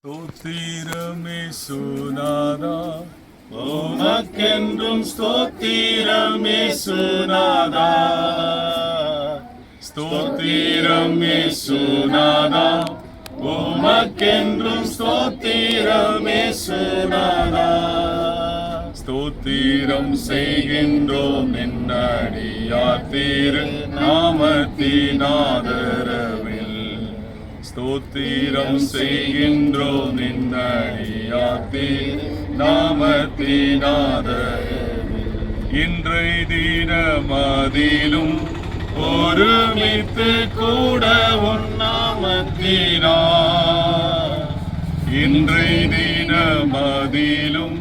ஸ்தோத்திரமே சுனாதா உமக்கென்றும் ஸ்தோத்திரமே சுனாதா ஸ்தோத்திரமே சுனாதா உமக்கென்றும் ஸ்தோத்திரமே சுனாதா ஸ்தோத்திரம் செய்கின்றோம் என்னடியார் திரு நாமத்தினாதரவில் ஸ்தோத்திரம் செய்கின்றோம் நின்னடியார் திரு நாமத்தினாதரவில் இன்றை தினமதிலும் ஒருமித்து கூட உன்னாமத்தினார் இன்றை தினமதிலும்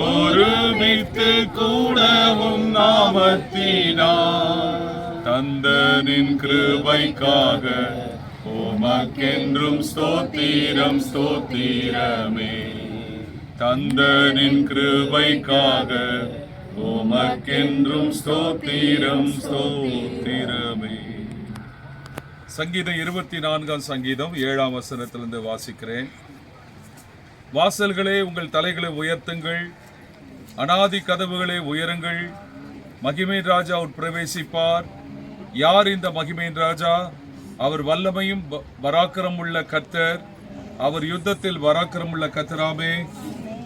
ஒருமித்து கூட உன்னாமத்தினார் தந்தனின் கிருபைக்காக உமக்கென்றும் ஸ்தோத்திரம் ஸ்தோத்திரமே தந்தனின் கிருபைக்காக உமக்கென்றும் ஸ்தோத்திரம் ஸ்தோத்திரமே. சங்கீதம் 24 சங்கீதம் 7 வசனத்திலிருந்து வாசிக்கிறேன். வாசல்களே உங்கள் தலைகளை உயர்த்துங்கள், அநாதி கதவுகளே உயருங்கள், மகிமையின் ராஜா உட்பிரவேசிப்பார். யார் இந்த மகிமையின் ராஜா? அவர் வல்லமையும் பராக்கிரம் உள்ள கர்த்தர், அவர் யுத்தத்தில் பராக்கிரம் உள்ள கர்த்தராமே.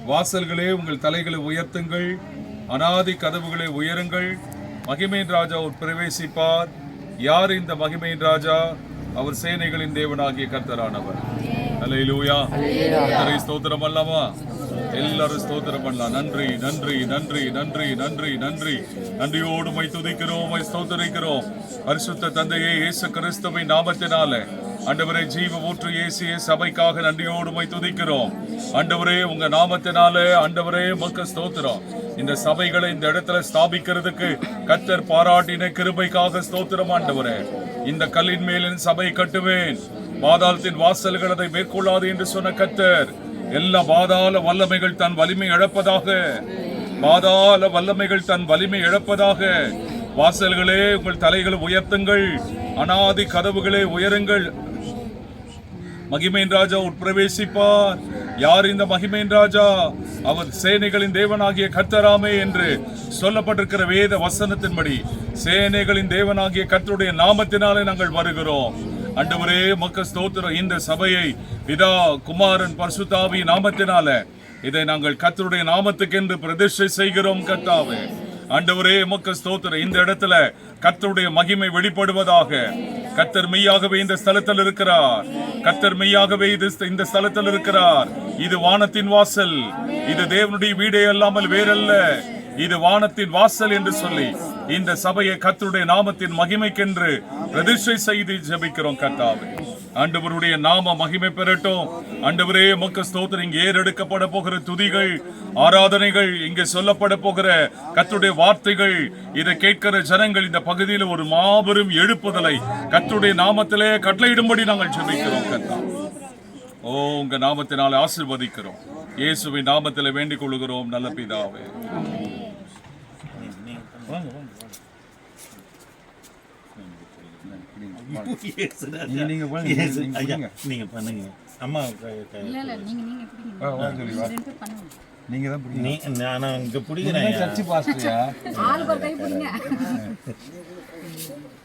வாசல்களே உங்கள் தலைகளை உயர்த்துங்கள், அநாதி கதவுகளை உயருங்கள், மகிமையின் ராஜா உட்பிரவேசிப்பார். யார் இந்த மகிமையின் ராஜா? அவர் சேனைகளின் தேவனாகிய கர்த்தரானவர். அல்லேலூயா. கர்த்தரை ஸ்தோத்திரம் பண்ணலாமா? எல்லாரும் ஸ்தோத்திரம் பண்ணலாம். நன்றி நன்றி நன்றி நன்றி நன்றி நன்றி நன்றியோடு மை துதிக்கிறோம், மை ஸ்தோத்திரிக்கிறோம். பரிசுத்த தந்தையே இயேசு கிறிஸ்துவின் நாமத்தினாலே ஆண்டவரே ஜீவ ஊற்று இயேசுவே சபைக்காக நன்றியோடு மை துதிக்கிறோம். ஆண்டவரே உங்க நாமத்தினாலே ஆண்டவரே உமக்கு ஸ்தோத்திரம். இந்த சபைகளை இந்த இடத்துல ஸ்தாபிக்கிறதுக்கு கர்த்தர் பாராட்டின கிருபைக்காக ஸ்தோத்திரம். ஆண்டவரே இந்த கல்லின் மேலின் சபை கட்டுவேன், பாதாளத்தின் வாசல்கள் அதை மேற்கொள்ளாது என்று சொன்ன கர்த்தர் எல்லா பாதாள வல்லமைகள் தன் வலிமை இழப்பதாக, பாதாள வல்லமைகள் தன் வலிமை இழப்பதாக. வாசல்களே உங்கள் தலைகளை உயர்த்துங்கள், அநாதி கதவுகளே உயருங்கள், மகிமையின் ராஜா உட்பிரவேசிப்பார். யார் இந்த மகிமையின் ராஜா? அவர் சேனைகளின் தேவனாகிய கர்த்தராமே என்று சொல்லப்பட்டிருக்கிற வேத வசனத்தின்படி சேனைகளின் தேவனாகிய கர்த்தருடைய நாமத்தினாலே நாங்கள் வருகிறோம். ஆண்டவரே உமக்கு ஸ்தோத்திரம். இந்த சபையை பிதா குமாரன் பரிசுத்தாவி நாமத்தினால இதை நாங்கள் கர்த்தருடைய நாமத்துக்கென்று பிரதிஷ்டை செய்கிறோம். கர்த்தாவே ஆண்டவரே உமக்கு ஸ்தோத்திரம். இந்த இடத்துல கர்த்தருடைய மகிமை வெளிப்படுவதாக. கர்த்தர் மெய்யாகவே இந்த ஸ்தலத்தில் இருக்கிறார். கர்த்தர் மெய்யாகவே இந்த ஸ்தலத்தில் இருக்கிறார். இது வானத்தின் வாசல், இது தேவனுடைய வீடே அல்லாமல் வேறல்ல, இது வானத்தின் வாசல் என்று சொல்லி இந்த சபையை கர்த்தருடைய நாமத்தின் மகிமைக்கென்று பிரதிஷ்டை செய்து ஜெபிக்கிறோம். கர்த்தாவே ஆண்டவருடைய நாம மகிமை பெறட்டும். ஆண்டவரே உமக்கு ஸ்தோத்திரம். இங்கே ஏறெடுக்கப்பட போகிற துதிகள், ஆராதனைகள், இங்கே சொல்லப்பட போகிற கர்த்தருடைய வார்த்தைகள், இதை கேட்கிற ஜனங்கள் இந்த பகுதியில் ஒரு மாபெரும் எழுப்புதலை கர்த்தருடைய நாமத்திலே கட்டளையிடும்படி நாங்கள் ஜெபிக்கிறோம். கர்த்தாவே ஓ உங்க நாமத்தினாலே ஆசீர்வதிக்கிறோம். இயேசுவின் நாமத்திலே வேண்டிக் கொள்கிறோம் நல்ல பிதாவே. நீங்க பண்ணுங்க அம்மா. நான் இங்க பிடிக்கிறேன்.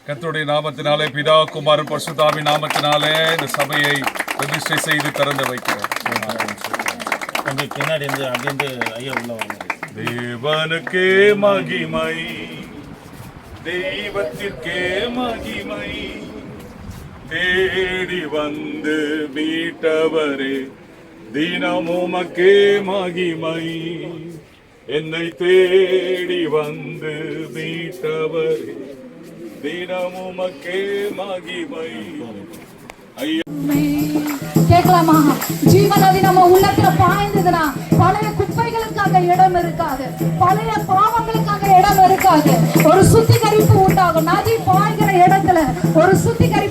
கர்த்தருடைய நாமத்தினாலே பிதா குமாரன் பரிசுத்தாவின் நாமத்தினாலே இந்த சபையை பிரதிஷ்டை செய்து திறந்து வைக்கிறேன். பின்னாடி இருந்து அப்படியே ஐயா உள்ள வாங்க. தேவனுக்கே மகிமை, தெய்வத்திற்கே மகிமை, தேடி வந்து மீட்டவரே தினமுமக்கே மகிமை, என்னை தேடி வந்து மீட்டவரே தினமுமக்கே மகிமை. கேட்கலாமா? ஜீவநதி நம்ம உள்ளத்துல பாய்ந்ததுன்னா பழைய குப்பைகளுக்காக இடம் இருக்காது, பழைய பாவங்களுக்காக இடம் இருக்காது. ஒரு சுத்திகரிப்பு உண்டாகும். நதி பாய்கிற இடத்துல ஒரு சுத்திகரிப்பு